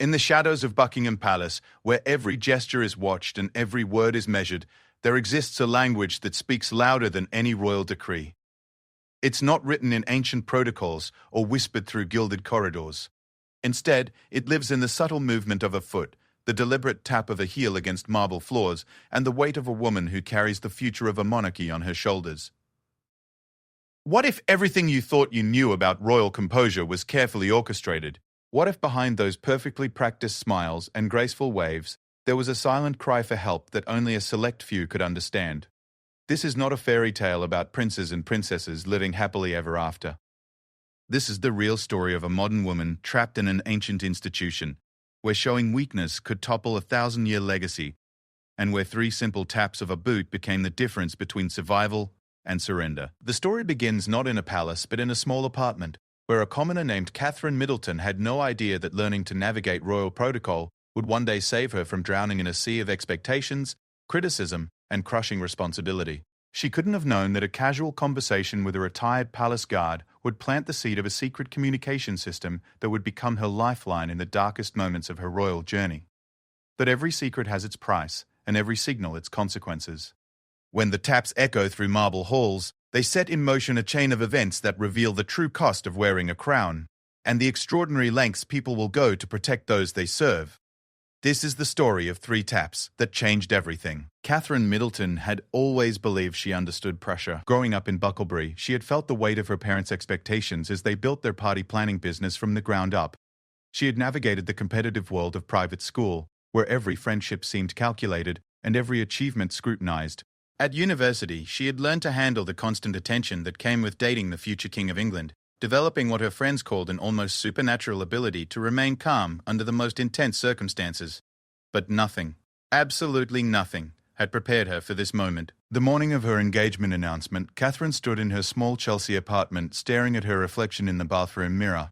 In the shadows of Buckingham Palace, where every gesture is watched and every word is measured, there exists a language that speaks louder than any royal decree. It's not written in ancient protocols or whispered through gilded corridors. Instead, it lives in the subtle movement of a foot, the deliberate tap of a heel against marble floors, and the weight of a woman who carries the future of a monarchy on her shoulders. What if everything you thought you knew about royal composure was carefully orchestrated? What if behind those perfectly practiced smiles and graceful waves, there was a silent cry for help that only a select few could understand? This is not a fairy tale about princes and princesses living happily ever after. This is the real story of a modern woman trapped in an ancient institution, where showing weakness could topple a 1,000-year legacy, and where 3 simple taps of a boot became the difference between survival and surrender. The story begins not in a palace, but in a small apartment, where a commoner named Catherine Middleton had no idea that learning to navigate royal protocol would one day save her from drowning in a sea of expectations, criticism, and crushing responsibility. She couldn't have known that a casual conversation with a retired palace guard would plant the seed of a secret communication system that would become her lifeline in the darkest moments of her royal journey. That every secret has its price, and every signal its consequences. When the taps echo through marble halls, they set in motion a chain of events that reveal the true cost of wearing a crown, and the extraordinary lengths people will go to protect those they serve. This is the story of 3 taps that changed everything. Catherine Middleton had always believed she understood pressure. Growing up in Bucklebury, she had felt the weight of her parents' expectations as they built their party planning business from the ground up. She had navigated the competitive world of private school, where every friendship seemed calculated and every achievement scrutinized. At university, she had learned to handle the constant attention that came with dating the future King of England, developing what her friends called an almost supernatural ability to remain calm under the most intense circumstances. But nothing, absolutely nothing, had prepared her for this moment. The morning of her engagement announcement, Catherine stood in her small Chelsea apartment staring at her reflection in the bathroom mirror.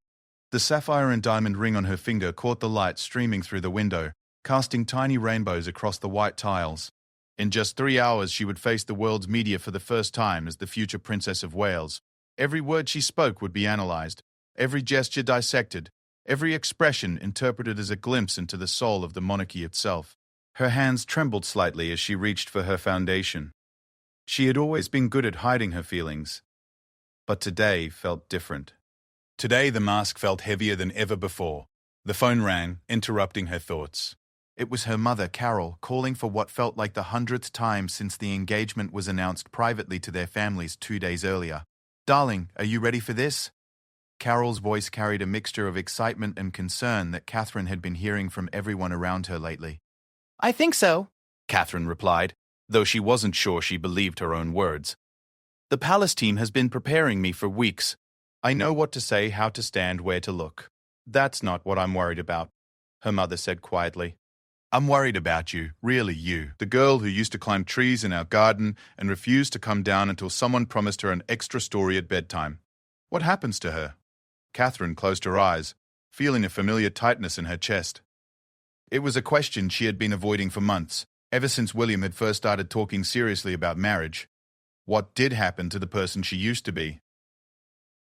The sapphire and diamond ring on her finger caught the light streaming through the window, casting tiny rainbows across the white tiles. In just 3 hours, she would face the world's media for the first time as the future Princess of Wales. Every word she spoke would be analyzed, every gesture dissected, every expression interpreted as a glimpse into the soul of the monarchy itself. Her hands trembled slightly as she reached for her foundation. She had always been good at hiding her feelings, but today felt different. Today the mask felt heavier than ever before. The phone rang, interrupting her thoughts. It was her mother, Carol, calling for what felt like the 100th time since the engagement was announced privately to their families 2 days earlier. "Darling, are you ready for this?" Carol's voice carried a mixture of excitement and concern that Catherine had been hearing from everyone around her lately. "I think so," Catherine replied, though she wasn't sure she believed her own words. "The palace team has been preparing me for weeks. I know what to say, how to stand, where to look." "That's not what I'm worried about," her mother said quietly. "I'm worried about you, really you, the girl who used to climb trees in our garden and refused to come down until someone promised her an extra story at bedtime. What happens to her?" Catherine closed her eyes, feeling a familiar tightness in her chest. It was a question she had been avoiding for months, ever since William had first started talking seriously about marriage. What did happen to the person she used to be?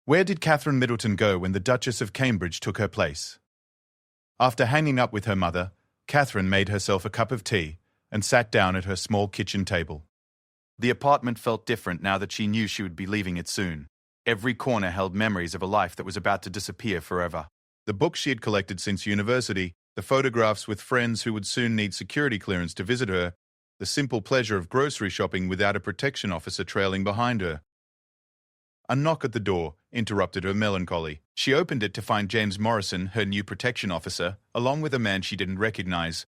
Where did Catherine Middleton go when the Duchess of Cambridge took her place? After hanging up with her mother, Catherine made herself a cup of tea and sat down at her small kitchen table. The apartment felt different now that she knew she would be leaving it soon. Every corner held memories of a life that was about to disappear forever. The books she had collected since university, the photographs with friends who would soon need security clearance to visit her, the simple pleasure of grocery shopping without a protection officer trailing behind her. A knock at the door interrupted her melancholy. She opened it to find James Morrison, her new protection officer, along with a man she didn't recognize.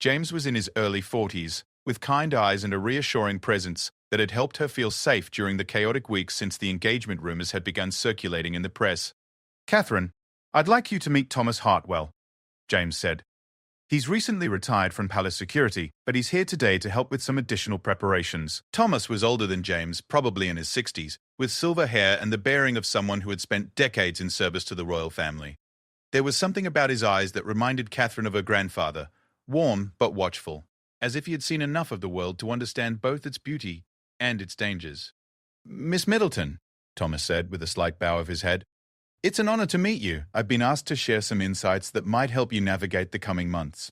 James was in his early 40s, with kind eyes and a reassuring presence that had helped her feel safe during the chaotic weeks since the engagement rumors had begun circulating in the press. "Catherine, I'd like you to meet Thomas Hartwell," James said. "He's recently retired from Palace Security, but he's here today to help with some additional preparations." Thomas was older than James, probably in his 60s, with silver hair and the bearing of someone who had spent decades in service to the royal family. There was something about his eyes that reminded Catherine of her grandfather, warm but watchful, as if he had seen enough of the world to understand both its beauty and its dangers. "Miss Middleton," Thomas said with a slight bow of his head. It's an honor to meet you. I've been asked to share some insights that might help you navigate the coming months.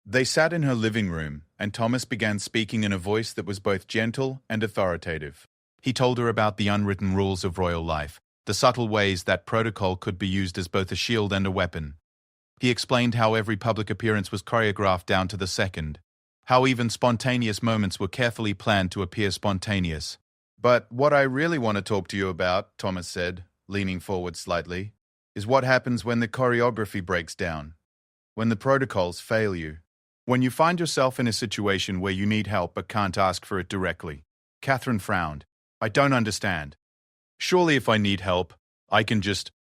They sat in her living room, and Thomas began speaking in a voice that was both gentle and authoritative. He told her about the unwritten rules of royal life, the subtle ways that protocol could be used as both a shield and a weapon. He explained how every public appearance was choreographed down to the second, how even spontaneous moments were carefully planned to appear spontaneous. But what I really want to talk to you about, Thomas said, leaning forward slightly, is what happens when the choreography breaks down, when the protocols fail you, when you find yourself in a situation where you need help but can't ask for it directly. Catherine frowned. I don't understand. Surely if I need help, I can just...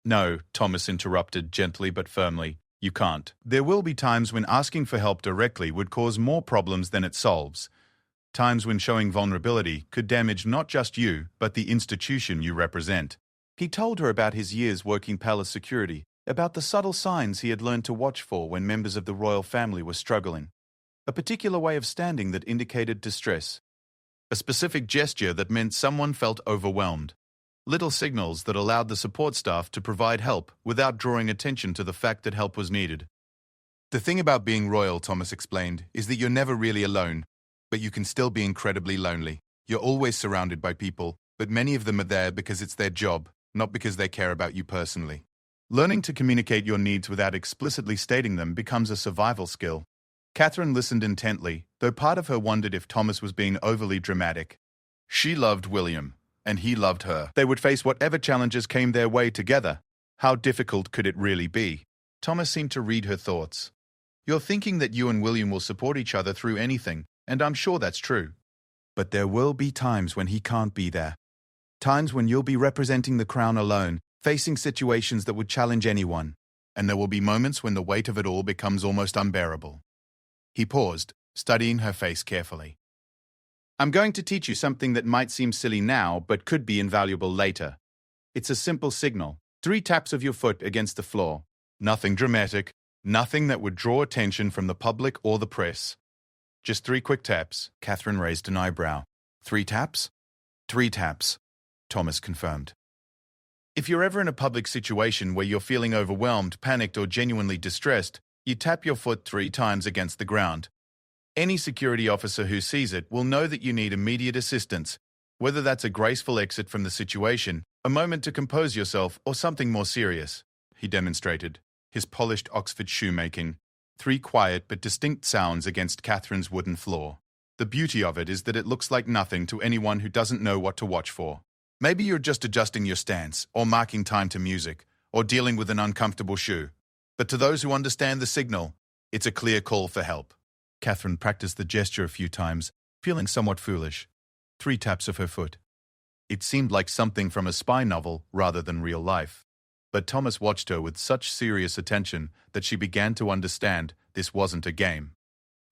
No, Thomas interrupted gently but firmly. You can't. There will be times when asking for help directly would cause more problems than it solves. Times when showing vulnerability could damage not just you, but the institution you represent. He told her about his years working palace security, about the subtle signs he had learned to watch for when members of the royal family were struggling. A particular way of standing that indicated distress. A specific gesture that meant someone felt overwhelmed. Little signals that allowed the support staff to provide help without drawing attention to the fact that help was needed. The thing about being royal, Thomas explained, is that you're never really alone, but you can still be incredibly lonely. You're always surrounded by people, but many of them are there because it's their job, not because they care about you personally. Learning to communicate your needs without explicitly stating them becomes a survival skill. Catherine listened intently, though part of her wondered if Thomas was being overly dramatic. She loved William, and he loved her. They would face whatever challenges came their way together. How difficult could it really be? Thomas seemed to read her thoughts. You're thinking that you and William will support each other through anything, and I'm sure that's true. But there will be times when he can't be there. Times when you'll be representing the crown alone, facing situations that would challenge anyone. And there will be moments when the weight of it all becomes almost unbearable. He paused, studying her face carefully. I'm going to teach you something that might seem silly now, but could be invaluable later. It's a simple signal. 3 taps of your foot against the floor. Nothing dramatic, nothing that would draw attention from the public or the press. Just 3 quick taps. Catherine raised an eyebrow. 3 taps? 3 taps, Thomas confirmed. If you're ever in a public situation where you're feeling overwhelmed, panicked, or genuinely distressed, you tap your foot 3 times against the ground. Any security officer who sees it will know that you need immediate assistance, whether that's a graceful exit from the situation, a moment to compose yourself, or something more serious. He demonstrated, his polished Oxford shoemaking. 3 quiet but distinct sounds against Catherine's wooden floor. The beauty of it is that it looks like nothing to anyone who doesn't know what to watch for. Maybe you're just adjusting your stance, or marking time to music, or dealing with an uncomfortable shoe. But to those who understand the signal, it's a clear call for help. Catherine practiced the gesture a few times, feeling somewhat foolish. 3 taps of her foot. It seemed like something from a spy novel rather than real life. But Thomas watched her with such serious attention that she began to understand this wasn't a game.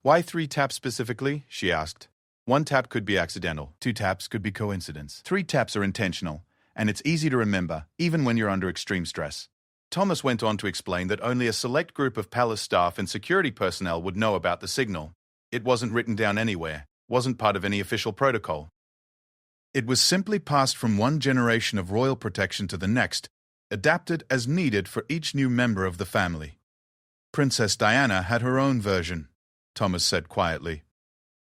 Why 3 taps specifically? She asked. 1 tap could be accidental. 2 taps could be coincidence. 3 taps are intentional, and it's easy to remember, even when you're under extreme stress. Thomas went on to explain that only a select group of palace staff and security personnel would know about the signal. It wasn't written down anywhere, wasn't part of any official protocol. It was simply passed from one generation of royal protection to the next, adapted as needed for each new member of the family. Princess Diana had her own version, Thomas said quietly.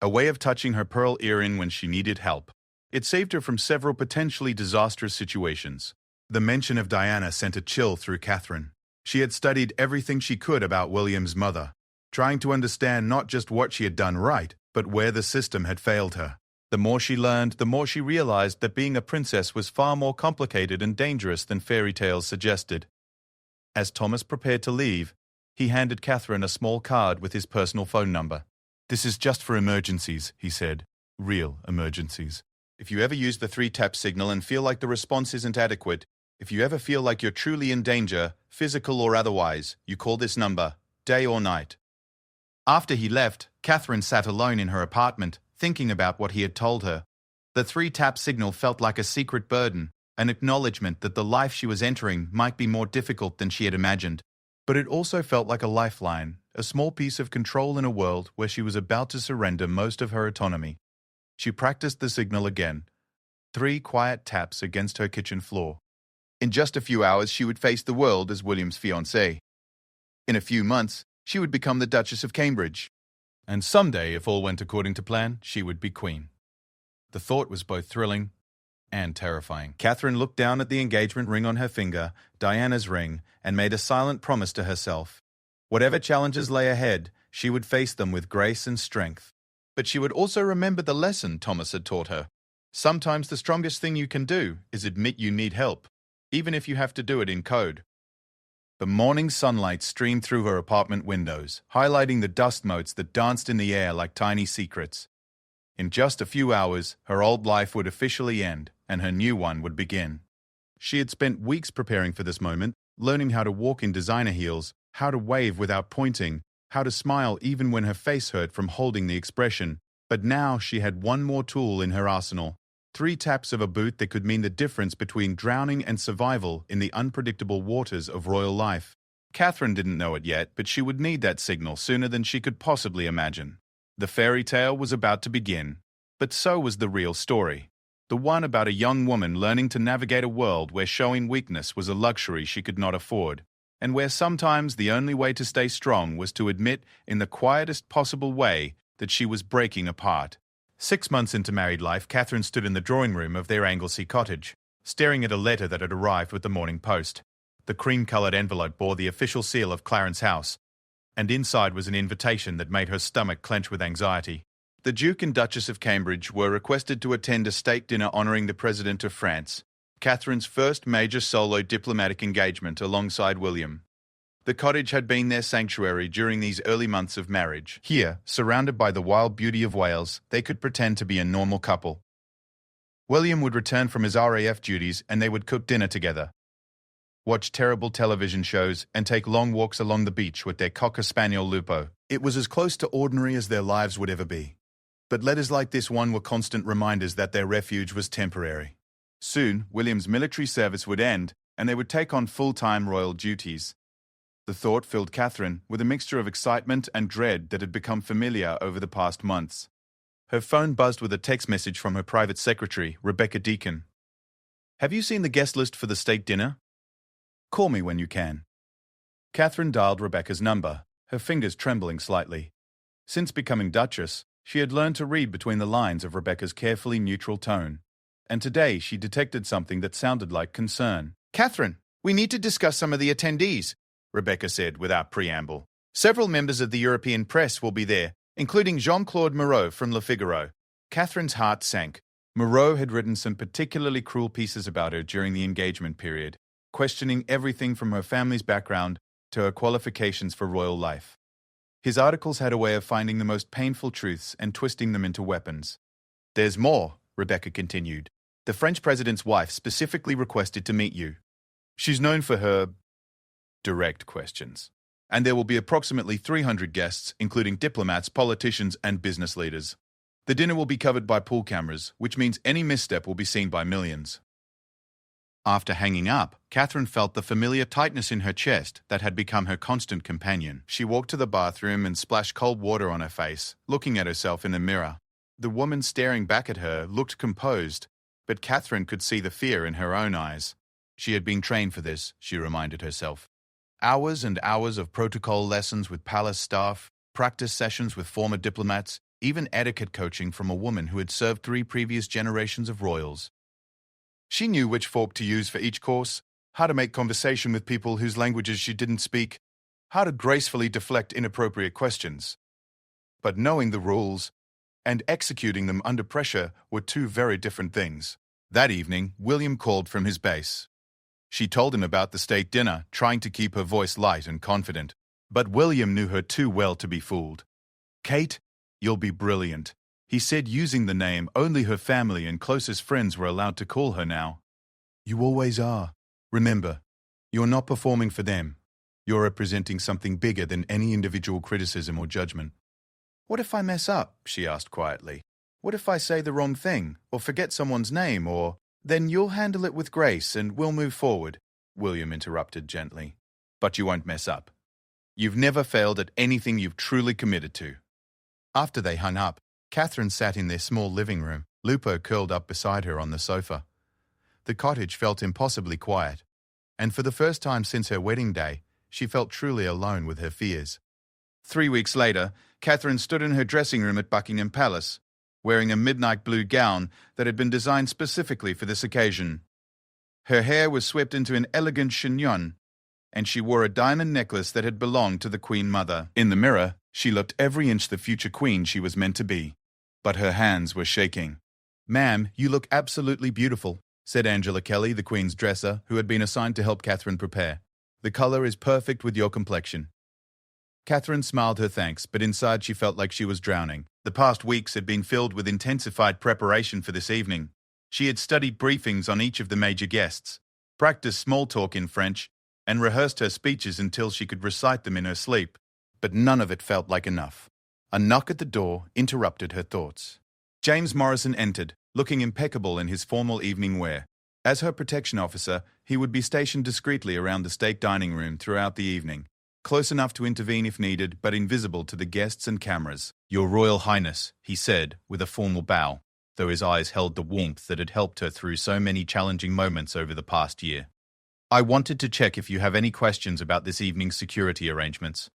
A way of touching her pearl earring when she needed help. It saved her from several potentially disastrous situations. The mention of Diana sent a chill through Catherine. She had studied everything she could about William's mother, trying to understand not just what she had done right, but where the system had failed her. The more she learned, the more she realized that being a princess was far more complicated and dangerous than fairy tales suggested. As Thomas prepared to leave, he handed Catherine a small card with his personal phone number. This is just for emergencies, he said. Real emergencies. If you ever use the 3-tap signal and feel like the response isn't adequate, if you ever feel like you're truly in danger, physical or otherwise, you call this number, day or night. After he left, Catherine sat alone in her apartment, thinking about what he had told her. The 3-tap signal felt like a secret burden, an acknowledgement that the life she was entering might be more difficult than she had imagined. But it also felt like a lifeline, a small piece of control in a world where she was about to surrender most of her autonomy. She practiced the signal again. 3 quiet taps against her kitchen floor. In just a few hours, she would face the world as William's fiancée. In a few months, she would become the Duchess of Cambridge. And someday, if all went according to plan, she would be queen. The thought was both thrilling and terrifying. Catherine looked down at the engagement ring on her finger, Diana's ring, and made a silent promise to herself. Whatever challenges lay ahead, she would face them with grace and strength. But she would also remember the lesson Thomas had taught her. Sometimes the strongest thing you can do is admit you need help, even if you have to do it in code. The morning sunlight streamed through her apartment windows, highlighting the dust motes that danced in the air like tiny secrets. In just a few hours, her old life would officially end, and her new one would begin. She had spent weeks preparing for this moment, learning how to walk in designer heels, how to wave without pointing, how to smile even when her face hurt from holding the expression. But now she had one more tool in her arsenal. 3 taps of a boot that could mean the difference between drowning and survival in the unpredictable waters of royal life. Catherine didn't know it yet, but she would need that signal sooner than she could possibly imagine. The fairy tale was about to begin, but so was the real story. The one about a young woman learning to navigate a world where showing weakness was a luxury she could not afford, and where sometimes the only way to stay strong was to admit in the quietest possible way that she was breaking apart. 6 months into married life, Catherine stood in the drawing room of their Anglesey cottage, staring at a letter that had arrived with the morning post. The cream-coloured envelope bore the official seal of Clarence House, and inside was an invitation that made her stomach clench with anxiety. The Duke and Duchess of Cambridge were requested to attend a state dinner honouring the President of France, Catherine's first major solo diplomatic engagement alongside William. The cottage had been their sanctuary during these early months of marriage. Here, surrounded by the wild beauty of Wales, they could pretend to be a normal couple. William would return from his RAF duties and they would cook dinner together, watch terrible television shows, and take long walks along the beach with their cocker spaniel Lupo. It was as close to ordinary as their lives would ever be. But letters like this one were constant reminders that their refuge was temporary. Soon, William's military service would end, and they would take on full-time royal duties. The thought filled Catherine with a mixture of excitement and dread that had become familiar over the past months. Her phone buzzed with a text message from her private secretary, Rebecca Deacon. "Have you seen the guest list for the state dinner? Call me when you can." Catherine dialed Rebecca's number, her fingers trembling slightly. Since becoming Duchess, she had learned to read between the lines of Rebecca's carefully neutral tone, and today she detected something that sounded like concern. "Catherine, we need to discuss some of the attendees," Rebecca said without preamble. "Several members of the European press will be there, including Jean-Claude Moreau from Le Figaro." Catherine's heart sank. Moreau had written some particularly cruel pieces about her during the engagement period, questioning everything from her family's background to her qualifications for royal life. His articles had a way of finding the most painful truths and twisting them into weapons. "There's more," Rebecca continued. "The French president's wife specifically requested to meet you. She's known for her direct questions. And there will be approximately 300 guests, including diplomats, politicians, and business leaders. The dinner will be covered by pool cameras, which means any misstep will be seen by millions." After hanging up, Catherine felt the familiar tightness in her chest that had become her constant companion. She walked to the bathroom and splashed cold water on her face, looking at herself in the mirror. The woman staring back at her looked composed, but Catherine could see the fear in her own eyes. She had been trained for this, she reminded herself. Hours and hours of protocol lessons with palace staff, practice sessions with former diplomats, even etiquette coaching from a woman who had served 3 previous generations of royals. She knew which fork to use for each course, how to make conversation with people whose languages she didn't speak, how to gracefully deflect inappropriate questions. But knowing the rules and executing them under pressure were 2 very different things. That evening, William called from his base. She told him about the state dinner, trying to keep her voice light and confident. But William knew her too well to be fooled. "Kate, you'll be brilliant," he said, using the name only her family and closest friends were allowed to call her now. "You always are. Remember, you're not performing for them. You're representing something bigger than any individual criticism or judgment." "What if I mess up?" she asked quietly. "What if I say the wrong thing, or forget someone's name, or—" "Then you'll handle it with grace and we'll move forward," William interrupted gently. "But you won't mess up. You've never failed at anything you've truly committed to." After they hung up, Catherine sat in their small living room, Lupo curled up beside her on the sofa. The cottage felt impossibly quiet, and for the first time since her wedding day, she felt truly alone with her fears. 3 weeks later, Catherine stood in her dressing room at Buckingham Palace, wearing a midnight blue gown that had been designed specifically for this occasion. Her hair was swept into an elegant chignon, and she wore a diamond necklace that had belonged to the Queen Mother. In the mirror, she looked every inch the future queen she was meant to be, but her hands were shaking. "Ma'am, you look absolutely beautiful," said Angela Kelly, the Queen's dresser, who had been assigned to help Catherine prepare. "The color is perfect with your complexion." Catherine smiled her thanks, but inside she felt like she was drowning. The past weeks had been filled with intensified preparation for this evening. She had studied briefings on each of the major guests, practiced small talk in French, and rehearsed her speeches until she could recite them in her sleep. But none of it felt like enough. A knock at the door interrupted her thoughts. James Morrison entered, looking impeccable in his formal evening wear. As her protection officer, he would be stationed discreetly around the state dining room throughout the evening, close enough to intervene if needed, but invisible to the guests and cameras. "Your Royal Highness," he said, with a formal bow, though his eyes held the warmth that had helped her through so many challenging moments over the past year. "I wanted to check if you have any questions about this evening's security arrangements."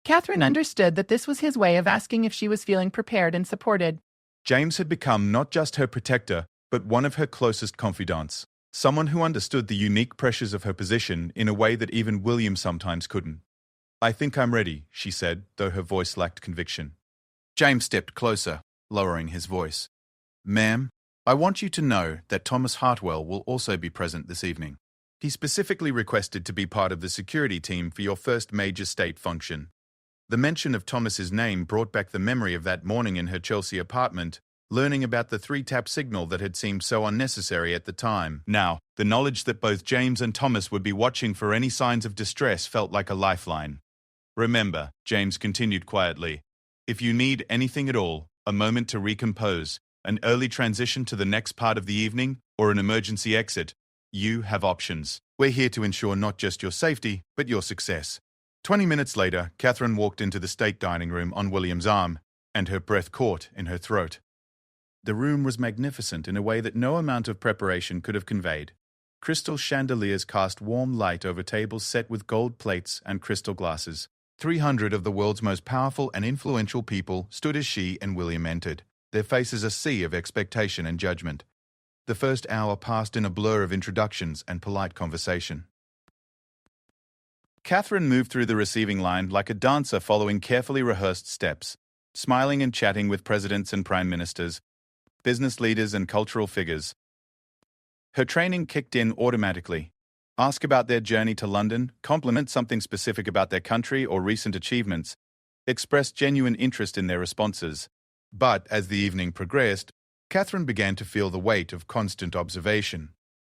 Catherine understood that this was his way of asking if she was feeling prepared and supported. James had become not just her protector, but one of her closest confidants, someone who understood the unique pressures of her position in a way that even William sometimes couldn't. "I think I'm ready," she said, though her voice lacked conviction. James stepped closer, lowering his voice. "Ma'am, I want you to know that Thomas Hartwell will also be present this evening. He specifically requested to be part of the security team for your first major state function." The mention of Thomas's name brought back the memory of that morning in her Chelsea apartment, learning about the 3-tap signal that had seemed so unnecessary at the time. Now, the knowledge that both James and Thomas would be watching for any signs of distress felt like a lifeline. "Remember," James continued quietly, "if you need anything at all, a moment to recompose, an early transition to the next part of the evening, or an emergency exit, you have options. We're here to ensure not just your safety, but your success." 20 minutes later, Catherine walked into the state dining room on William's arm, and her breath caught in her throat. The room was magnificent in a way that no amount of preparation could have conveyed. Crystal chandeliers cast warm light over tables set with gold plates and crystal glasses. 300 of the world's most powerful and influential people stood as she and William entered, their faces a sea of expectation and judgment. The first hour passed in a blur of introductions and polite conversation. Catherine moved through the receiving line like a dancer following carefully rehearsed steps, smiling and chatting with presidents and prime ministers, business leaders and cultural figures. Her training kicked in automatically. Ask about their journey to London, compliment something specific about their country or recent achievements, express genuine interest in their responses. But as the evening progressed, Catherine began to feel the weight of constant observation.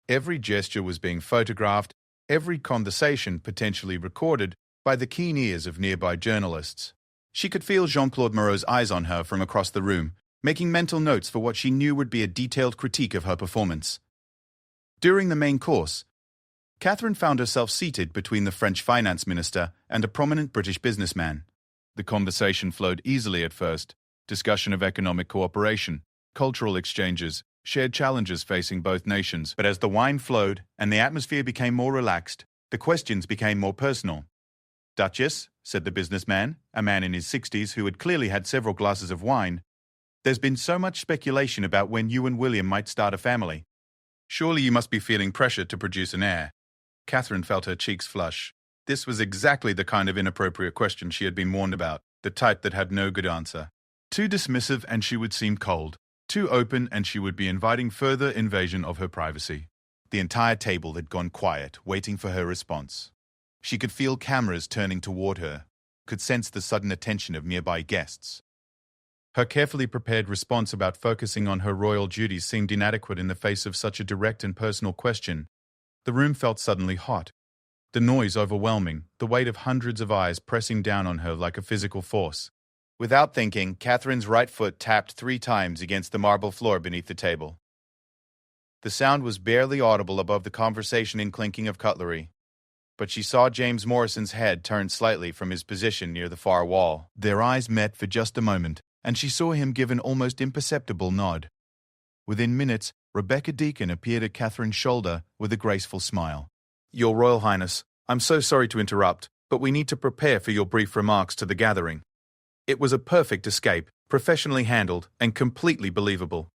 Every gesture was being photographed, every conversation potentially recorded by the keen ears of nearby journalists. She could feel Jean-Claude Moreau's eyes on her from across the room, making mental notes for what she knew would be a detailed critique of her performance. During the main course, Catherine found herself seated between the French finance minister and a prominent British businessman. The conversation flowed easily at first, discussion of economic cooperation, cultural exchanges, shared challenges facing both nations. But as the wine flowed and the atmosphere became more relaxed, the questions became more personal. "Duchess," said the businessman, a man in his 60s who had clearly had several glasses of wine, "there's been so much speculation about when you and William might start a family. Surely you must be feeling pressure to produce an heir." Catherine felt her cheeks flush. This was exactly the kind of inappropriate question she had been warned about, the type that had no good answer. Too dismissive and she would seem cold. Too open and she would be inviting further invasion of her privacy. The entire table had gone quiet, waiting for her response. She could feel cameras turning toward her, could sense the sudden attention of nearby guests. Her carefully prepared response about focusing on her royal duties seemed inadequate in the face of such a direct and personal question. The room felt suddenly hot. The noise overwhelming, the weight of hundreds of eyes pressing down on her like a physical force. Without thinking, Catherine's right foot tapped 3 times against the marble floor beneath the table. The sound was barely audible above the conversation and clinking of cutlery, but she saw James Morrison's head turn slightly from his position near the far wall. Their eyes met for just a moment, and she saw him give an almost imperceptible nod. Within minutes, Rebecca Deacon appeared at Catherine's shoulder with a graceful smile. Your Royal Highness, I'm so sorry to interrupt, but we need to prepare for your brief remarks to the gathering. It was a perfect escape, professionally handled, and completely believable.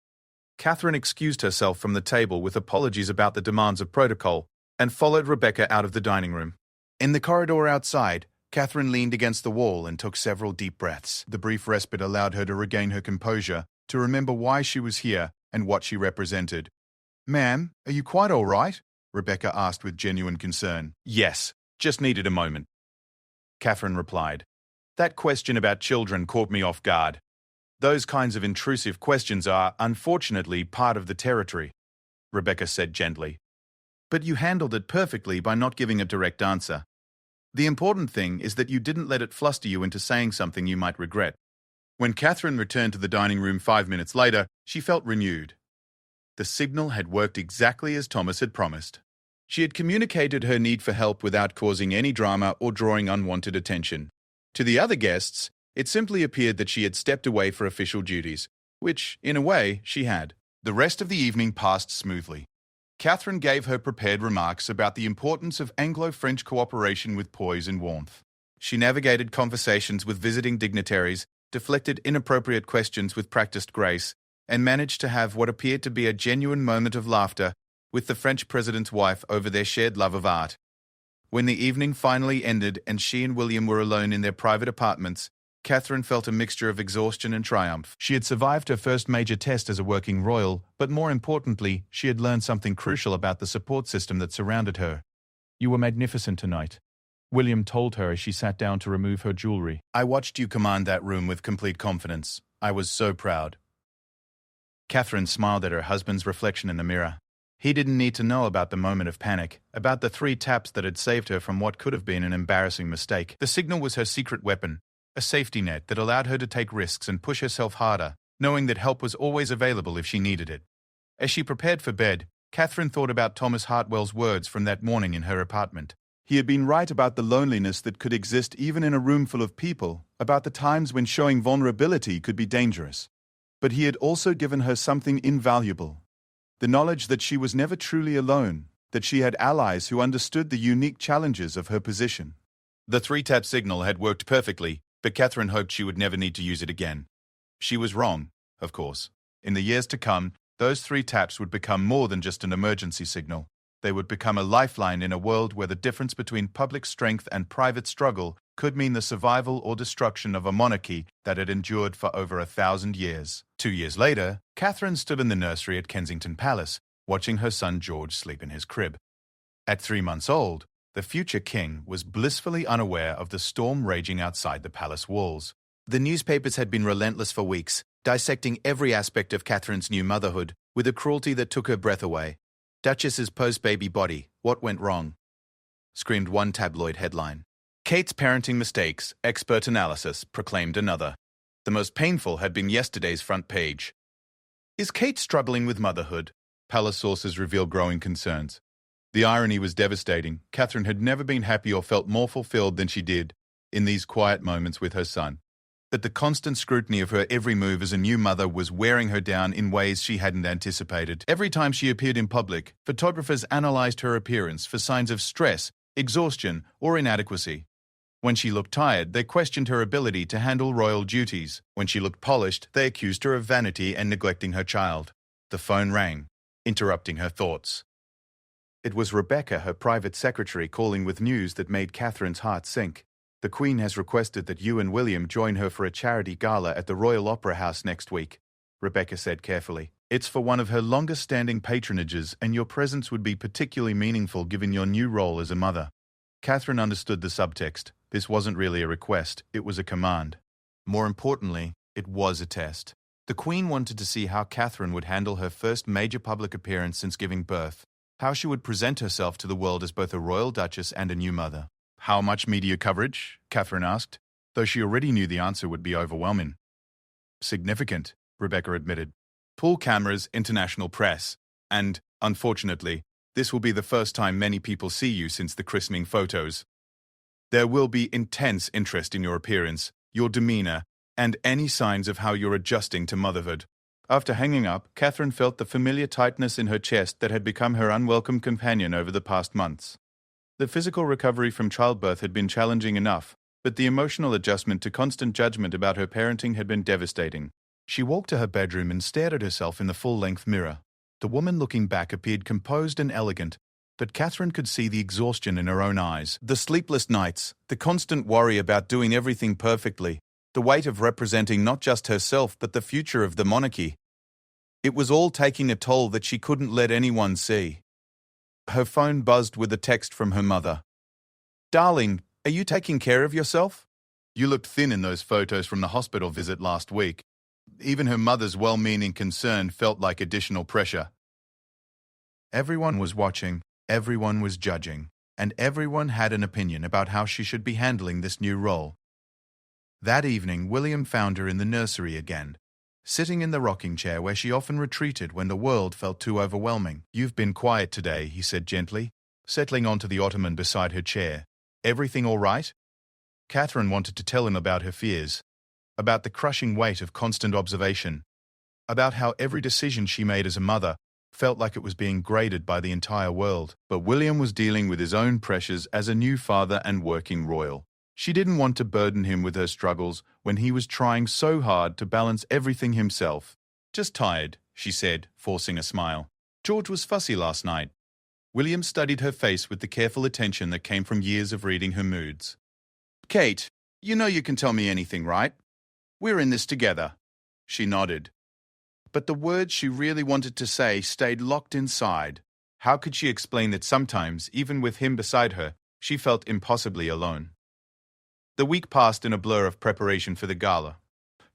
Catherine excused herself from the table with apologies about the demands of protocol and followed Rebecca out of the dining room. In the corridor outside, Catherine leaned against the wall and took several deep breaths. The brief respite allowed her to regain her composure, to remember why she was here and what she represented. "Ma'am, are you quite all right?" Rebecca asked with genuine concern. "Yes, just needed a moment," Catherine replied. "That question about children caught me off guard. Those kinds of intrusive questions are, unfortunately, part of the territory," Rebecca said gently. "But you handled it perfectly by not giving a direct answer. The important thing is that you didn't let it fluster you into saying something you might regret." When Catherine returned to the dining room 5 minutes later, she felt renewed. The signal had worked exactly as Thomas had promised. She had communicated her need for help without causing any drama or drawing unwanted attention. To the other guests, it simply appeared that she had stepped away for official duties, which, in a way, she had. The rest of the evening passed smoothly. Catherine gave her prepared remarks about the importance of Anglo-French cooperation with poise and warmth. She navigated conversations with visiting dignitaries, deflected inappropriate questions with practiced grace, and managed to have what appeared to be a genuine moment of laughter with the French president's wife over their shared love of art. When the evening finally ended and she and William were alone in their private apartments, Catherine felt a mixture of exhaustion and triumph. She had survived her first major test as a working royal, but more importantly, she had learned something crucial about the support system that surrounded her. "You were magnificent tonight," William told her as she sat down to remove her jewelry. "I watched you command that room with complete confidence. I was so proud." Catherine smiled at her husband's reflection in the mirror. He didn't need to know about the moment of panic, about the 3 taps that had saved her from what could have been an embarrassing mistake. The signal was her secret weapon, a safety net that allowed her to take risks and push herself harder, knowing that help was always available if she needed it. As she prepared for bed, Catherine thought about Thomas Hartwell's words from that morning in her apartment. He had been right about the loneliness that could exist even in a room full of people, about the times when showing vulnerability could be dangerous. But he had also given her something invaluable. The knowledge that she was never truly alone, that she had allies who understood the unique challenges of her position. The 3-tap signal had worked perfectly, but Catherine hoped she would never need to use it again. She was wrong, of course. In the years to come, those 3 taps would become more than just an emergency signal. They would become a lifeline in a world where the difference between public strength and private struggle could mean the survival or destruction of a monarchy that had endured for over 1,000 years. 2 years later, Catherine stood in the nursery at Kensington Palace, watching her son George sleep in his crib. At 3 months old, the future king was blissfully unaware of the storm raging outside the palace walls. The newspapers had been relentless for weeks, dissecting every aspect of Catherine's new motherhood with a cruelty that took her breath away. "Duchess's post-baby body, what went wrong?" screamed one tabloid headline. "Kate's parenting mistakes, expert analysis," proclaimed another. The most painful had been yesterday's front page. "Is Kate struggling with motherhood?" Palace sources revealed growing concerns. The irony was devastating. Catherine had never been happy or felt more fulfilled than she did in these quiet moments with her son. But the constant scrutiny of her every move as a new mother was wearing her down in ways she hadn't anticipated. Every time she appeared in public, photographers analyzed her appearance for signs of stress, exhaustion, or inadequacy. When she looked tired, they questioned her ability to handle royal duties. When she looked polished, they accused her of vanity and neglecting her child. The phone rang, interrupting her thoughts. It was Rebecca, her private secretary, calling with news that made Catherine's heart sink. "The Queen has requested that you and William join her for a charity gala at the Royal Opera House next week," Rebecca said carefully. "It's for one of her longest-standing patronages, and your presence would be particularly meaningful given your new role as a mother." Catherine understood the subtext. This wasn't really a request, it was a command. More importantly, it was a test. The Queen wanted to see how Catherine would handle her first major public appearance since giving birth, how she would present herself to the world as both a royal duchess and a new mother. "How much media coverage?" Catherine asked, though she already knew the answer would be overwhelming. "Significant," Rebecca admitted. "Pool cameras, international press, and, unfortunately, this will be the first time many people see you since the christening photos. There will be intense interest in your appearance, your demeanor, and any signs of how you're adjusting to motherhood." After hanging up, Catherine felt the familiar tightness in her chest that had become her unwelcome companion over the past months. The physical recovery from childbirth had been challenging enough, but the emotional adjustment to constant judgment about her parenting had been devastating. She walked to her bedroom and stared at herself in the full-length mirror. The woman looking back appeared composed and elegant, but Catherine could see the exhaustion in her own eyes. The sleepless nights, the constant worry about doing everything perfectly, the weight of representing not just herself but the future of the monarchy. It was all taking a toll that she couldn't let anyone see. Her phone buzzed with a text from her mother. "Darling, are you taking care of yourself? You looked thin in those photos from the hospital visit last week." Even her mother's well-meaning concern felt like additional pressure. Everyone was watching, everyone was judging, and everyone had an opinion about how she should be handling this new role. That evening, William found her in the nursery again, sitting in the rocking chair where she often retreated when the world felt too overwhelming. "You've been quiet today," he said gently, settling onto the ottoman beside her chair. "Everything all right?" Catherine wanted to tell him about her fears, about the crushing weight of constant observation, about how every decision she made as a mother felt like it was being graded by the entire world. But William was dealing with his own pressures as a new father and working royal. She didn't want to burden him with her struggles when he was trying so hard to balance everything himself. "Just tired," she said, forcing a smile. "George was fussy last night." William studied her face with the careful attention that came from years of reading her moods. "Kate, you know you can tell me anything, right? We're in this together." She nodded. But the words she really wanted to say stayed locked inside. How could she explain that sometimes, even with him beside her, she felt impossibly alone? The week passed in a blur of preparation for the gala.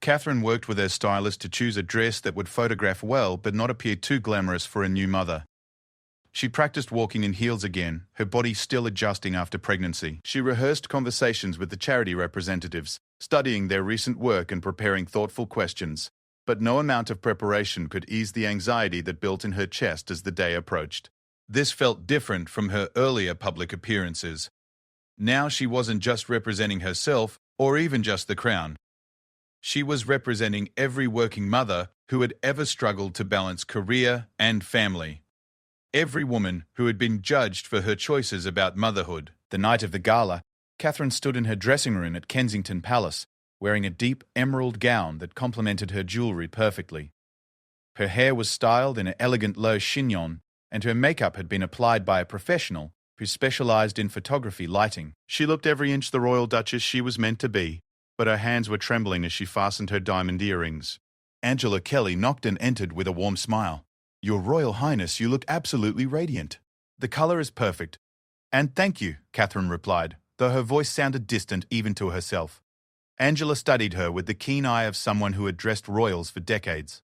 Catherine worked with her stylist to choose a dress that would photograph well but not appear too glamorous for a new mother. She practiced walking in heels again, her body still adjusting after pregnancy. She rehearsed conversations with the charity representatives, studying their recent work and preparing thoughtful questions. But no amount of preparation could ease the anxiety that built in her chest as the day approached. This felt different from her earlier public appearances. Now she wasn't just representing herself, or even just the crown. She was representing every working mother who had ever struggled to balance career and family. Every woman who had been judged for her choices about motherhood. The night of the gala, Catherine stood in her dressing room at Kensington Palace, wearing a deep emerald gown that complemented her jewelry perfectly. Her hair was styled in an elegant low chignon, and her makeup had been applied by a professional who specialized in photography lighting. She looked every inch the royal duchess she was meant to be, but her hands were trembling as she fastened her diamond earrings. Angela Kelly knocked and entered with a warm smile. "Your Royal Highness, you look absolutely radiant. The color is perfect." "And thank you," Catherine replied, though her voice sounded distant even to herself. Angela studied her with the keen eye of someone who had dressed royals for decades.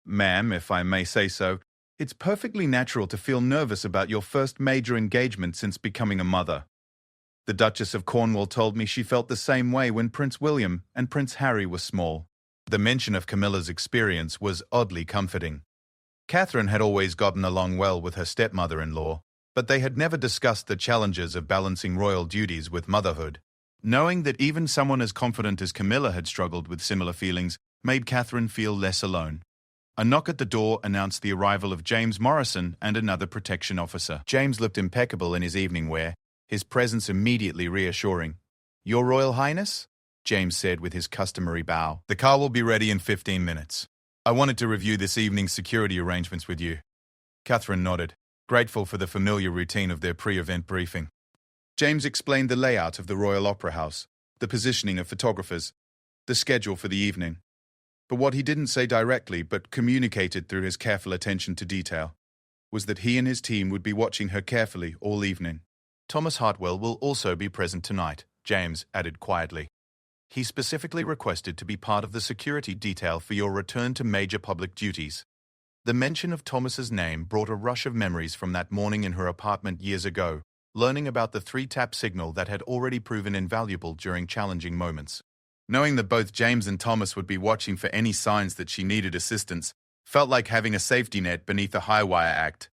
"Ma'am, if I may say so, it's perfectly natural to feel nervous about your first major engagement since becoming a mother. The Duchess of Cornwall told me she felt the same way when Prince William and Prince Harry were small." The mention of Camilla's experience was oddly comforting. Catherine had always gotten along well with her stepmother-in-law, but they had never discussed the challenges of balancing royal duties with motherhood. Knowing that even someone as confident as Camilla had struggled with similar feelings made Catherine feel less alone. A knock at the door announced the arrival of James Morrison and another protection officer. James looked impeccable in his evening wear, his presence immediately reassuring. "Your Royal Highness?" James said with his customary bow. "The car will be ready in 15 minutes. I wanted to review this evening's security arrangements with you." Catherine nodded, grateful for the familiar routine of their pre-event briefing. James explained the layout of the Royal Opera House, the positioning of photographers, the schedule for the evening. But what he didn't say directly, but communicated through his careful attention to detail, was that he and his team would be watching her carefully all evening. "Thomas Hartwell will also be present tonight," James added quietly. "He specifically requested to be part of the security detail for your return to major public duties." The mention of Thomas's name brought a rush of memories from that morning in her apartment years ago, learning about the 3-tap signal that had already proven invaluable during challenging moments. Knowing that both James and Thomas would be watching for any signs that she needed assistance felt like having a safety net beneath a high-wire act.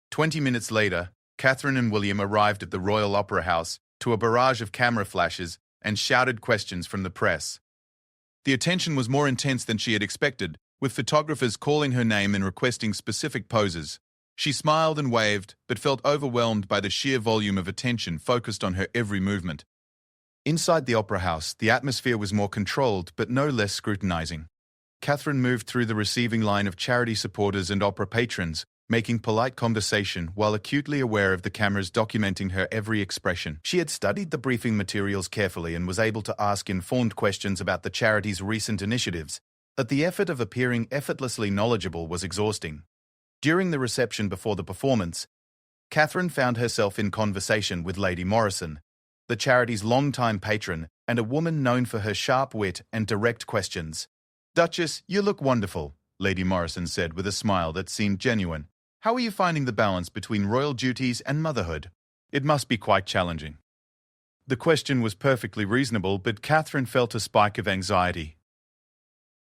20 minutes later, Catherine and William arrived at the Royal Opera House to a barrage of camera flashes and shouted questions from the press. The attention was more intense than she had expected, with photographers calling her name and requesting specific poses. She smiled and waved, but felt overwhelmed by the sheer volume of attention focused on her every movement. Inside the opera house, the atmosphere was more controlled, but no less scrutinizing. Catherine moved through the receiving line of charity supporters and opera patrons, making polite conversation while acutely aware of the cameras documenting her every expression. She had studied the briefing materials carefully and was able to ask informed questions about the charity's recent initiatives, but the effort of appearing effortlessly knowledgeable was exhausting. During the reception before the performance, Catherine found herself in conversation with Lady Morrison, the charity's longtime patron and a woman known for her sharp wit and direct questions. "Duchess, you look wonderful," Lady Morrison said with a smile that seemed genuine. "How are you finding the balance between royal duties and motherhood? It must be quite challenging." The question was perfectly reasonable, but Catherine felt a spike of anxiety.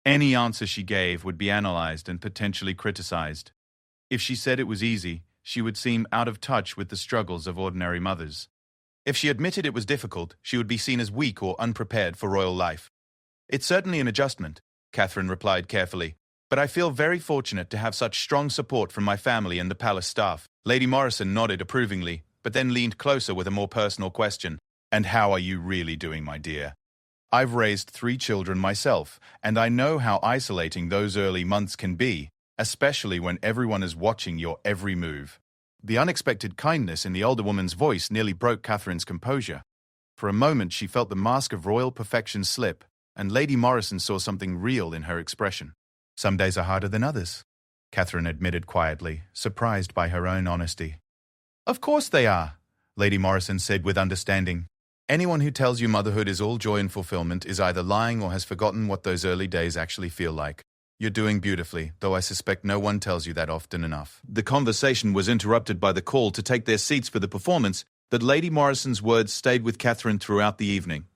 Any answer she gave would be analyzed and potentially criticized. If she said it was easy, she would seem out of touch with the struggles of ordinary mothers. If she admitted it was difficult, she would be seen as weak or unprepared for royal life. "It's certainly an adjustment," Catherine replied carefully, "but I feel very fortunate to have such strong support from my family and the palace staff." Lady Morrison nodded approvingly, but then leaned closer with a more personal question. "And how are you really doing, my dear? I've raised 3 children myself, and I know how isolating those early months can be, especially when everyone is watching your every move." The unexpected kindness in the older woman's voice nearly broke Catherine's composure. For a moment she felt the mask of royal perfection slip, and Lady Morrison saw something real in her expression. "Some days are harder than others," Catherine admitted quietly, surprised by her own honesty. "Of course they are," Lady Morrison said with understanding. "Anyone who tells you motherhood is all joy and fulfillment is either lying or has forgotten what those early days actually feel like. You're doing beautifully, though I suspect no one tells you that often enough." The conversation was interrupted by the call to take their seats for the performance, but Lady Morrison's words stayed with Catherine throughout the evening.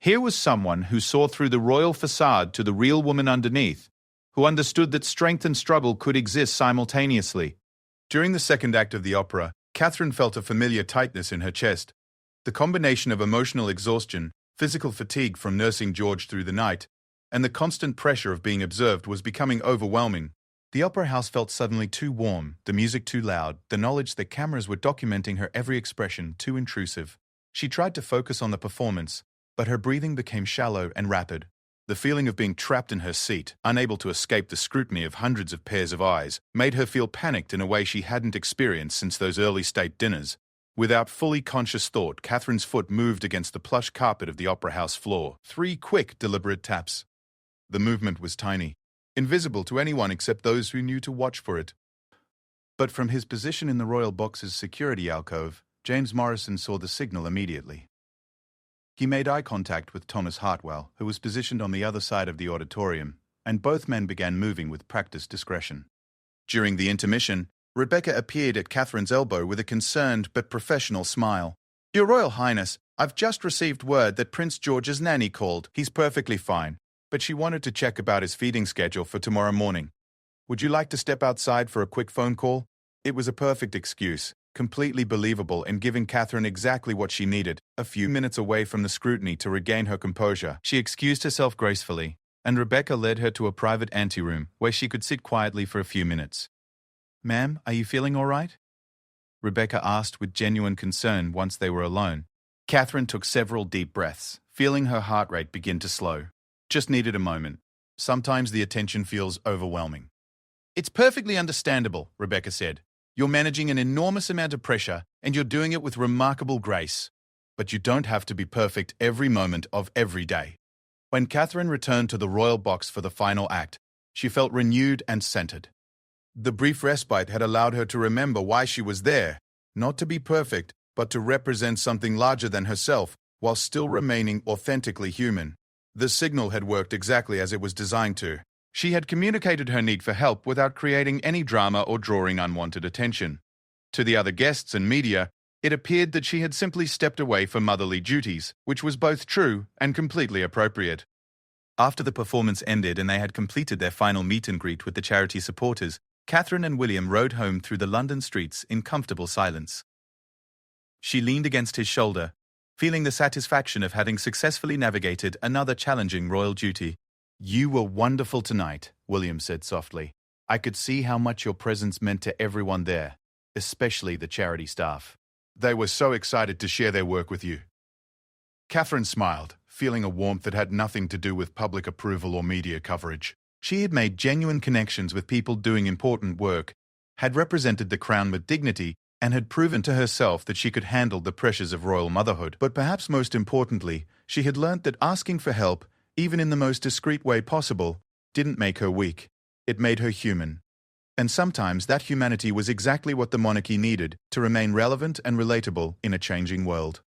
Here was someone who saw through the royal facade to the real woman underneath, who understood that strength and struggle could exist simultaneously. During the second act of the opera, Catherine felt a familiar tightness in her chest. The combination of emotional exhaustion, physical fatigue from nursing George through the night, and the constant pressure of being observed was becoming overwhelming. The opera house felt suddenly too warm, the music too loud, the knowledge that cameras were documenting her every expression too intrusive. She tried to focus on the performance, but her breathing became shallow and rapid. The feeling of being trapped in her seat, unable to escape the scrutiny of hundreds of pairs of eyes, made her feel panicked in a way she hadn't experienced since those early state dinners. Without fully conscious thought, Catherine's foot moved against the plush carpet of the opera house floor. 3 quick, deliberate taps. The movement was tiny, invisible to anyone except those who knew to watch for it. But from his position in the royal box's security alcove, James Morrison saw the signal immediately. He made eye contact with Thomas Hartwell, who was positioned on the other side of the auditorium, and both men began moving with practiced discretion. During the intermission, Rebecca appeared at Catherine's elbow with a concerned but professional smile. "Your Royal Highness, I've just received word that Prince George's nanny called. He's perfectly fine, but she wanted to check about his feeding schedule for tomorrow morning. Would you like to step outside for a quick phone call?" It was a perfect excuse, completely believable and giving Catherine exactly what she needed, a few minutes away from the scrutiny to regain her composure. She excused herself gracefully, and Rebecca led her to a private anteroom where she could sit quietly for a few minutes. "Ma'am, are you feeling all right?" Rebecca asked with genuine concern once they were alone. Catherine took several deep breaths, feeling her heart rate begin to slow. "Just needed a moment. Sometimes the attention feels overwhelming." "It's perfectly understandable," Rebecca said. "You're managing an enormous amount of pressure, and you're doing it with remarkable grace. But you don't have to be perfect every moment of every day." When Catherine returned to the royal box for the final act, she felt renewed and centered. The brief respite had allowed her to remember why she was there, not to be perfect, but to represent something larger than herself, while still remaining authentically human. The signal had worked exactly as it was designed to. She had communicated her need for help without creating any drama or drawing unwanted attention. To the other guests and media, it appeared that she had simply stepped away for motherly duties, which was both true and completely appropriate. After the performance ended and they had completed their final meet and greet with the charity supporters, Catherine and William rode home through the London streets in comfortable silence. She leaned against his shoulder, feeling the satisfaction of having successfully navigated another challenging royal duty. "You were wonderful tonight," William said softly. I could see how much your presence meant to everyone there, especially the charity staff. They were so excited to share their work with you." Catherine smiled, feeling a warmth that had nothing to do with public approval or media coverage. She had made genuine connections with people doing important work, had represented the crown with dignity, and had proven to herself that she could handle the pressures of royal motherhood. But perhaps most importantly, she had learnt that asking for help, even in the most discreet way possible, didn't make her weak. It made her human. And sometimes that humanity was exactly what the monarchy needed to remain relevant and relatable in a changing world.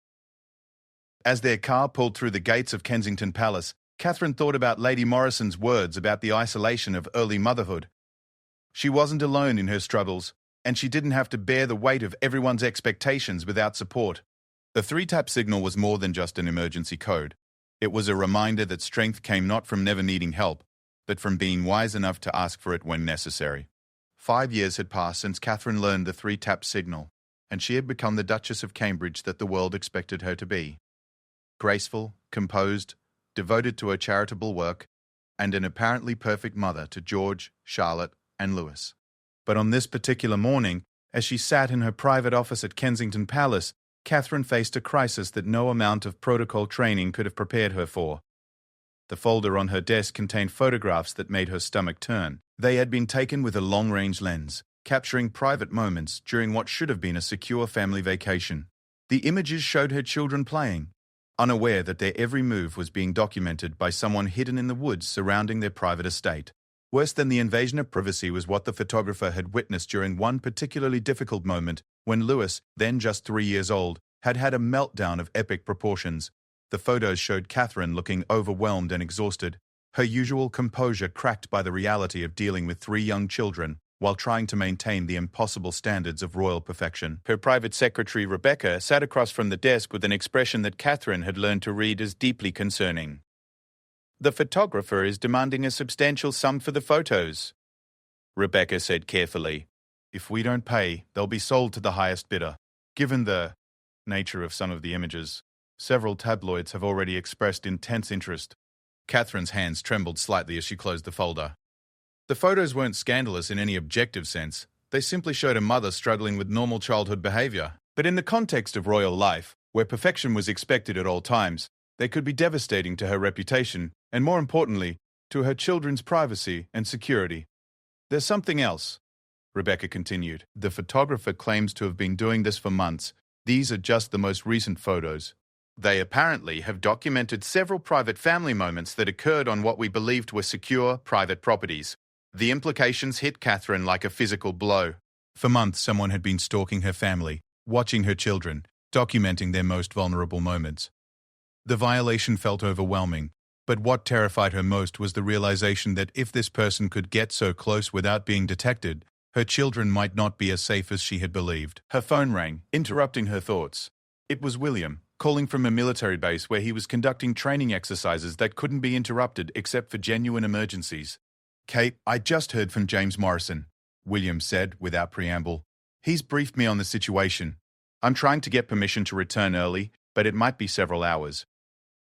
As their car pulled through the gates of Kensington Palace, Catherine thought about Lady Morrison's words about the isolation of early motherhood. She wasn't alone in her struggles, and she didn't have to bear the weight of everyone's expectations without support. The three-tap signal was more than just an emergency code. It was a reminder that strength came not from never needing help, but from being wise enough to ask for it when necessary. 5 years had passed since Catherine learned the three-tap signal, and she had become the Duchess of Cambridge that the world expected her to be. Graceful, composed, devoted to her charitable work, and an apparently perfect mother to George, Charlotte, and Louis. But on this particular morning, as she sat in her private office at Kensington Palace, Catherine faced a crisis that no amount of protocol training could have prepared her for. The folder on her desk contained photographs that made her stomach turn. They had been taken with a long-range lens, capturing private moments during what should have been a secure family vacation. The images showed her children playing, unaware that their every move was being documented by someone hidden in the woods surrounding their private estate. Worse than the invasion of privacy was what the photographer had witnessed during one particularly difficult moment when Louis, then just 3 years old, had had a meltdown of epic proportions. The photos showed Catherine looking overwhelmed and exhausted, her usual composure cracked by the reality of dealing with 3 young children while trying to maintain the impossible standards of royal perfection. Her private secretary, Rebecca, sat across from the desk with an expression that Catherine had learned to read as deeply concerning. "The photographer is demanding a substantial sum for the photos," Rebecca said carefully. "If we don't pay, they'll be sold to the highest bidder. Given the nature of some of the images, several tabloids have already expressed intense interest." Catherine's hands trembled slightly as she closed the folder. The photos weren't scandalous in any objective sense. They simply showed a mother struggling with normal childhood behavior. But in the context of royal life, where perfection was expected at all times, they could be devastating to her reputation, and more importantly, to her children's privacy and security. "There's something else," Rebecca continued. "The photographer claims to have been doing this for months. These are just the most recent photos. They apparently have documented several private family moments that occurred on what we believed were secure, private properties." The implications hit Catherine like a physical blow. For months, someone had been stalking her family, watching her children, documenting their most vulnerable moments. The violation felt overwhelming, but what terrified her most was the realization that if this person could get so close without being detected, her children might not be as safe as she had believed. Her phone rang, interrupting her thoughts. It was William, calling from a military base where he was conducting training exercises that couldn't be interrupted except for genuine emergencies. "Kate, I just heard from James Morrison," William said without preamble. "He's briefed me on the situation. I'm trying to get permission to return early, but it might be several hours."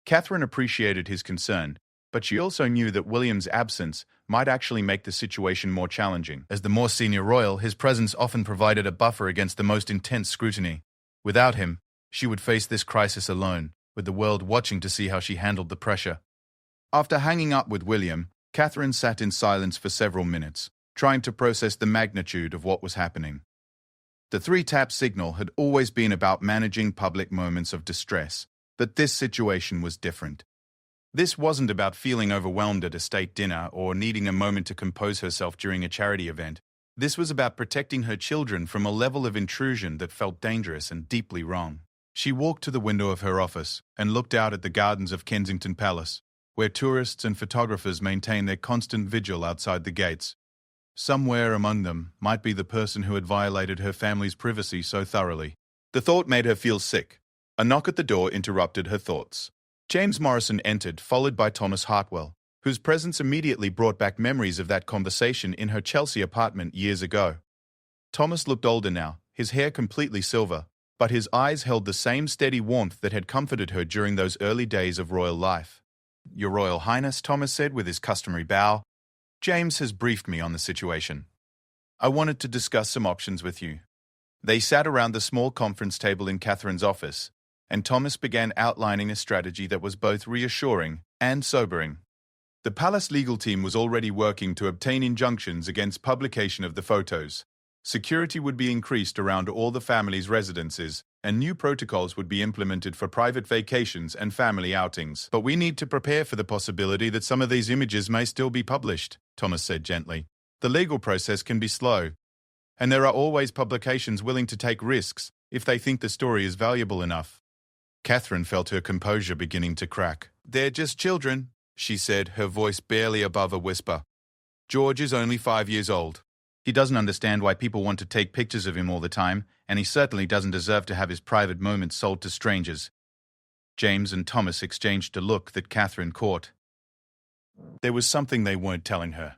Catherine appreciated his concern, but she also knew that William's absence might actually make the situation more challenging. As the more senior royal, his presence often provided a buffer against the most intense scrutiny. Without him, she would face this crisis alone, with the world watching to see how she handled the pressure. After hanging up with William, Catherine sat in silence for several minutes, trying to process the magnitude of what was happening. The three-tap signal had always been about managing public moments of distress, but this situation was different. This wasn't about feeling overwhelmed at a state dinner or needing a moment to compose herself during a charity event. This was about protecting her children from a level of intrusion that felt dangerous and deeply wrong. She walked to the window of her office and looked out at the gardens of Kensington Palace, where tourists and photographers maintain their constant vigil outside the gates. Somewhere among them might be the person who had violated her family's privacy so thoroughly. The thought made her feel sick. A knock at the door interrupted her thoughts. James Morrison entered, followed by Thomas Hartwell, whose presence immediately brought back memories of that conversation in her Chelsea apartment years ago. Thomas looked older now, his hair completely silver, but his eyes held the same steady warmth that had comforted her during those early days of royal life. "Your Royal Highness," Thomas said with his customary bow. James has briefed me on the situation. I wanted to discuss some options with you. They sat around the small conference table in Catherine's office, and Thomas began outlining a strategy that was both reassuring and sobering. The palace legal team was already working to obtain injunctions against publication of the photos. Security would be increased around all the family's residences, and new protocols would be implemented for private vacations and family outings. But we need to prepare for the possibility that some of these images may still be published, Thomas said gently. The legal process can be slow, and there are always publications willing to take risks if they think the story is valuable enough. Catherine felt her composure beginning to crack. They're just children, she said, her voice barely above a whisper. George is only 5 years old. He doesn't understand why people want to take pictures of him all the time, and he certainly doesn't deserve to have his private moments sold to strangers. James and Thomas exchanged a look that Catherine caught. There was something they weren't telling her.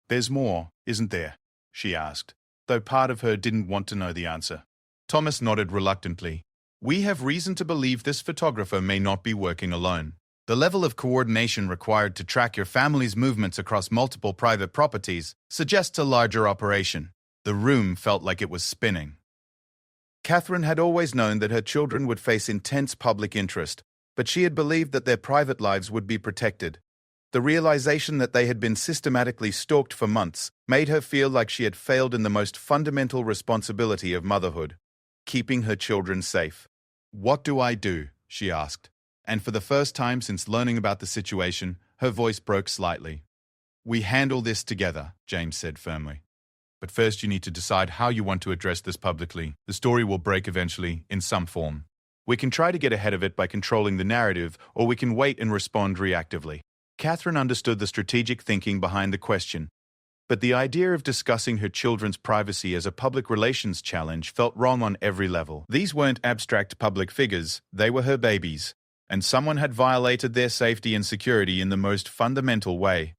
There's more, isn't there? She asked, though part of her didn't want to know the answer. Thomas nodded reluctantly. We have reason to believe this photographer may not be working alone. The level of coordination required to track your family's movements across multiple private properties suggests a larger operation. The room felt like it was spinning. Catherine had always known that her children would face intense public interest, but she had believed that their private lives would be protected. The realization that they had been systematically stalked for months made her feel like she had failed in the most fundamental responsibility of motherhood, keeping her children safe. What do I do? She asked. And for the first time since learning about the situation, her voice broke slightly. We handle this together, James said firmly. But first you need to decide how you want to address this publicly. The story will break eventually, in some form. We can try to get ahead of it by controlling the narrative, or we can wait and respond reactively. Catherine understood the strategic thinking behind the question, but the idea of discussing her children's privacy as a public relations challenge felt wrong on every level. These weren't abstract public figures, they were her babies, and someone had violated their safety and security in the most fundamental way.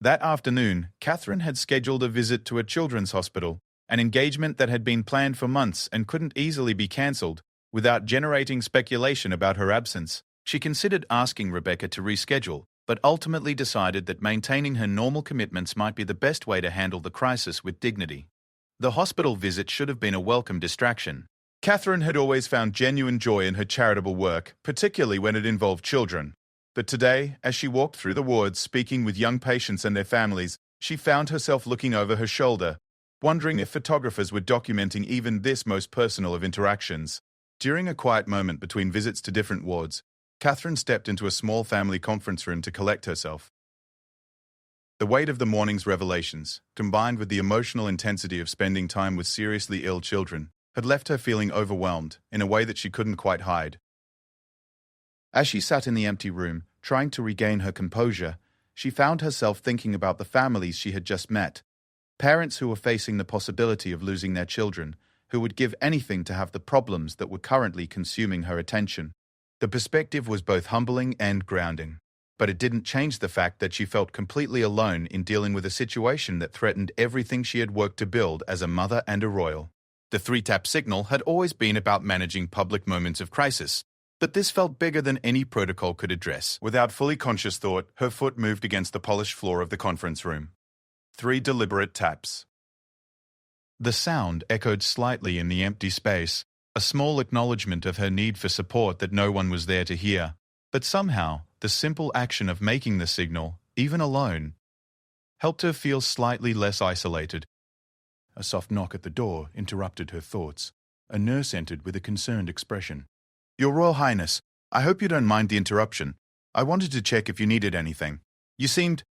That afternoon, Catherine had scheduled a visit to a children's hospital, an engagement that had been planned for months and couldn't easily be cancelled without generating speculation about her absence. She considered asking Rebecca to reschedule, but ultimately decided that maintaining her normal commitments might be the best way to handle the crisis with dignity. The hospital visit should have been a welcome distraction. Catherine had always found genuine joy in her charitable work, particularly when it involved children. But today, as she walked through the wards speaking with young patients and their families, she found herself looking over her shoulder, wondering if photographers were documenting even this most personal of interactions. During a quiet moment between visits to different wards, Catherine stepped into a small family conference room to collect herself. The weight of the morning's revelations, combined with the emotional intensity of spending time with seriously ill children, had left her feeling overwhelmed in a way that she couldn't quite hide. As she sat in the empty room, trying to regain her composure, she found herself thinking about the families she had just met, parents who were facing the possibility of losing their children, who would give anything to have the problems that were currently consuming her attention. The perspective was both humbling and grounding, but it didn't change the fact that she felt completely alone in dealing with a situation that threatened everything she had worked to build as a mother and a royal. The three-tap signal had always been about managing public moments of crisis, but this felt bigger than any protocol could address. Without fully conscious thought, her foot moved against the polished floor of the conference room. 3 deliberate taps. The sound echoed slightly in the empty space, a small acknowledgement of her need for support that no one was there to hear. But somehow, the simple action of making the signal, even alone, helped her feel slightly less isolated. A soft knock at the door interrupted her thoughts. A nurse entered with a concerned expression. Your Royal Highness, I hope you don't mind the interruption. I wanted to check if you needed anything. You seemed...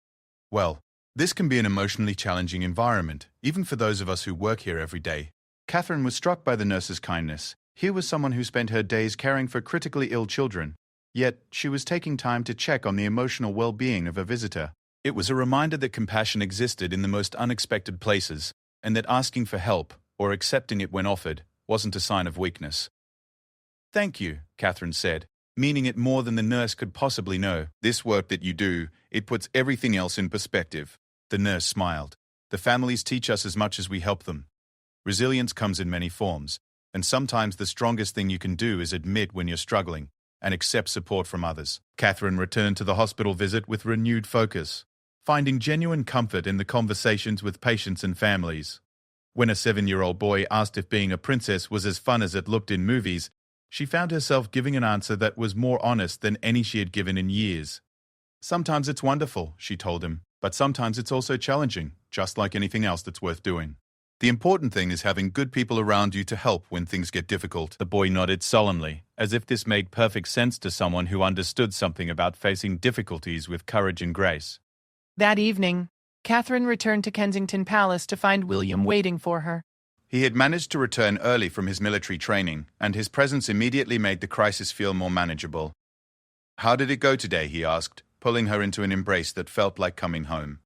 Well, this can be an emotionally challenging environment, even for those of us who work here every day. Catherine was struck by the nurse's kindness. Here was someone who spent her days caring for critically ill children, yet she was taking time to check on the emotional well-being of a visitor. It was a reminder that compassion existed in the most unexpected places, and that asking for help, or accepting it when offered, wasn't a sign of weakness. Thank you, Catherine said, meaning it more than the nurse could possibly know. This work that you do, it puts everything else in perspective. The nurse smiled. The families teach us as much as we help them. Resilience comes in many forms, and sometimes the strongest thing you can do is admit when you're struggling and accept support from others. Catherine returned to the hospital visit with renewed focus. finding genuine comfort in the conversations with patients and families. When a 7-year-old boy asked if being a princess was as fun as it looked in movies, she found herself giving an answer that was more honest than any she had given in years. "Sometimes it's wonderful," she told him, "but sometimes it's also challenging, just like anything else that's worth doing. The important thing is having good people around you to help when things get difficult." The boy nodded solemnly, as if this made perfect sense to someone who understood something about facing difficulties with courage and grace. That evening, Catherine returned to Kensington Palace to find William waiting for her. He had managed to return early from his military training, and his presence immediately made the crisis feel more manageable. "How did it go today?" he asked, pulling her into an embrace that felt like coming home.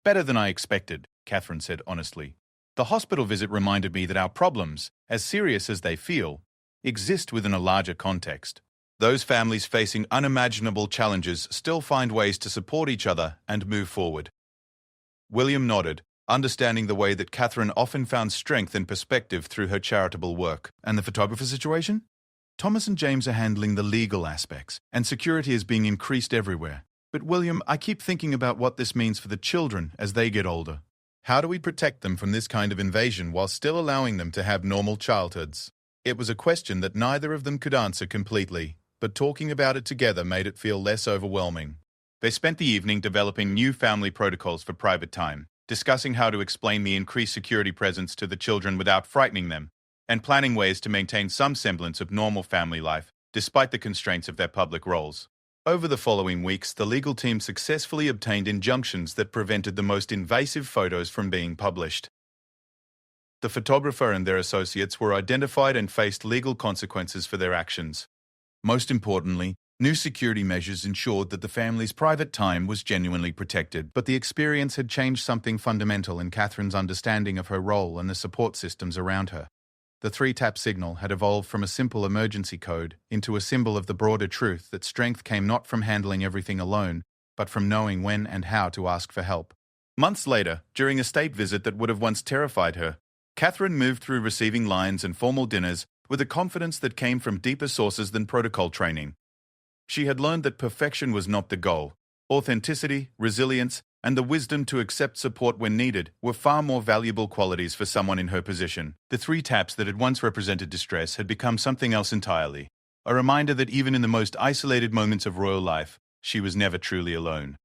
"Better than I expected," Catherine said honestly. "The hospital visit reminded me that our problems, as serious as they feel, exist within a larger context. Those families facing unimaginable challenges still find ways to support each other and move forward." William nodded, understanding the way that Catherine often found strength and perspective through her charitable work. "And the photographer situation? Thomas and James are handling the legal aspects, and security is being increased everywhere. But William, I keep thinking about what this means for the children as they get older. How do we protect them from this kind of invasion while still allowing them to have normal childhoods?" It was a question that neither of them could answer completely, but talking about it together made it feel less overwhelming. They spent the evening developing new family protocols for private time, discussing how to explain the increased security presence to the children without frightening them, and planning ways to maintain some semblance of normal family life, despite the constraints of their public roles. Over the following weeks, the legal team successfully obtained injunctions that prevented the most invasive photos from being published. The photographer and their associates were identified and faced legal consequences for their actions. Most importantly, new security measures ensured that the family's private time was genuinely protected, but the experience had changed something fundamental in Catherine's understanding of her role and the support systems around her. The 3-tap signal had evolved from a simple emergency code into a symbol of the broader truth that strength came not from handling everything alone, but from knowing when and how to ask for help. Months later, during a state visit that would have once terrified her, Catherine moved through receiving lines and formal dinners with a confidence that came from deeper sources than protocol training. She had learned that perfection was not the goal. Authenticity, resilience, and the wisdom to accept support when needed were far more valuable qualities for someone in her position. The 3 taps that had once represented distress had become something else entirely, a reminder that even in the most isolated moments of royal life, she was never truly alone.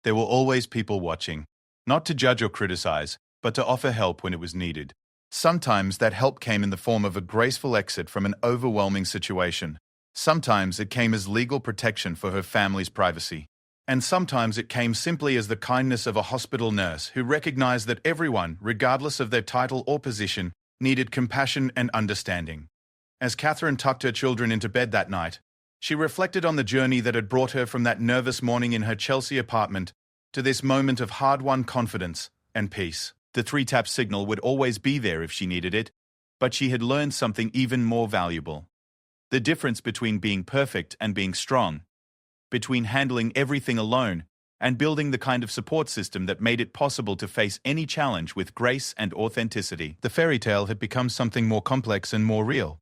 There were always people watching, not to judge or criticize, but to offer help when it was needed. Sometimes that help came in the form of a graceful exit from an overwhelming situation. Sometimes it came as legal protection for her family's privacy. And sometimes it came simply as the kindness of a hospital nurse who recognized that everyone, regardless of their title or position, needed compassion and understanding. As Catherine tucked her children into bed that night, she reflected on the journey that had brought her from that nervous morning in her Chelsea apartment to this moment of hard-won confidence and peace. The 3-tap signal would always be there if she needed it, but she had learned something even more valuable. The difference between being perfect and being strong, between handling everything alone and building the kind of support system that made it possible to face any challenge with grace and authenticity. The fairy tale had become something more complex and more real.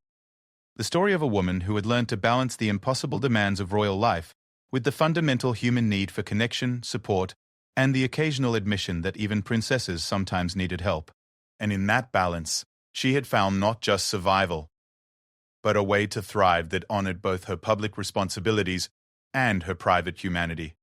The story of a woman who had learned to balance the impossible demands of royal life with the fundamental human need for connection, support, and the occasional admission that even princesses sometimes needed help. And in that balance, she had found not just survival, but a way to thrive that honored both her public responsibilities and her private humanity.